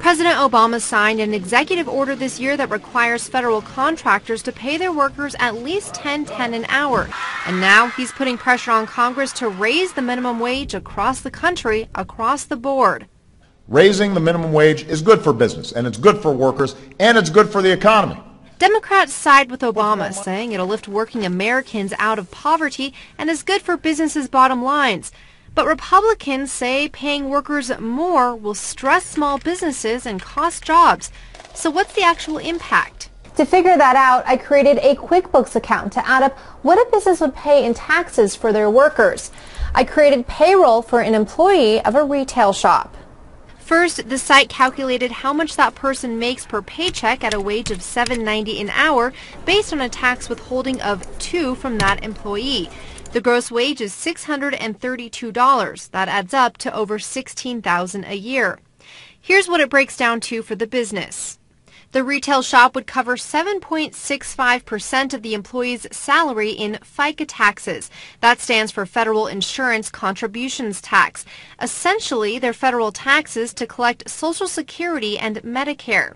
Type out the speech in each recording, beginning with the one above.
President Obama signed an executive order this year that requires federal contractors to pay their workers at least $10.10 an hour. And now he's putting pressure on Congress to raise the minimum wage across the country, across the board. Raising the minimum wage is good for business, and it's good for workers, and it's good for the economy. Democrats side with Obama, saying it'll lift working Americans out of poverty and is good for businesses' bottom lines. But Republicans say paying workers more will stress small businesses and cost jobs. So what's the actual impact? To figure that out, I created a QuickBooks account to add up what a business would pay in taxes for their workers. I created payroll for an employee of a retail shop. First, the site calculated how much that person makes per paycheck at a wage of $7.90 an hour based on a tax withholding of $2 from that employee. The gross wage is $632. That adds up to over $16,000 a year. Here's what it breaks down to for the business. The retail shop would cover 7.65% of the employee's salary in FICA taxes. That stands for Federal Insurance Contributions Tax. Essentially, they're federal taxes to collect Social Security and Medicare.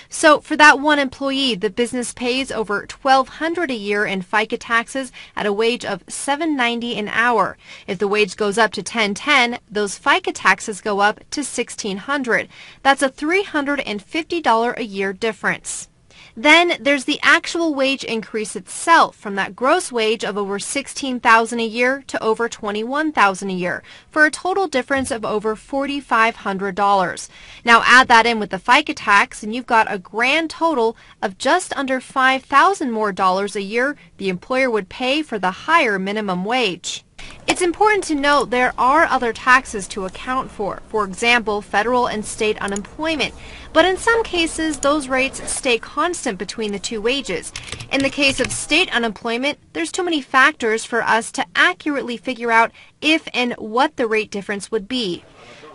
So for that one employee, the business pays over $1,200 a year in FICA taxes at a wage of $7.90 an hour. If the wage goes up to $10.10, those FICA taxes go up to $1,600. That's a $350 a year difference. Then there's the actual wage increase itself, from that gross wage of over $16,000 a year to over $21,000 a year, for a total difference of over $4,500. Now add that in with the FICA tax and you've got a grand total of just under $5,000 more a year the employer would pay for the higher minimum wage. It's important to note there are other taxes to account for example, federal and state unemployment. But in some cases, those rates stay constant between the two wages. In the case of state unemployment, there's too many factors for us to accurately figure out if and what the rate difference would be.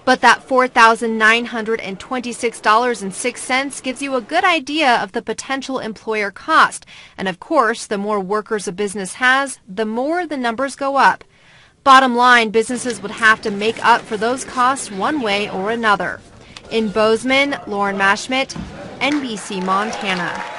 But that $4,926.06 gives you a good idea of the potential employer cost. And of course, the more workers a business has, the more the numbers go up. Bottom line, businesses would have to make up for those costs one way or another. In Bozeman, Lauren Mashmitt, NBC Montana.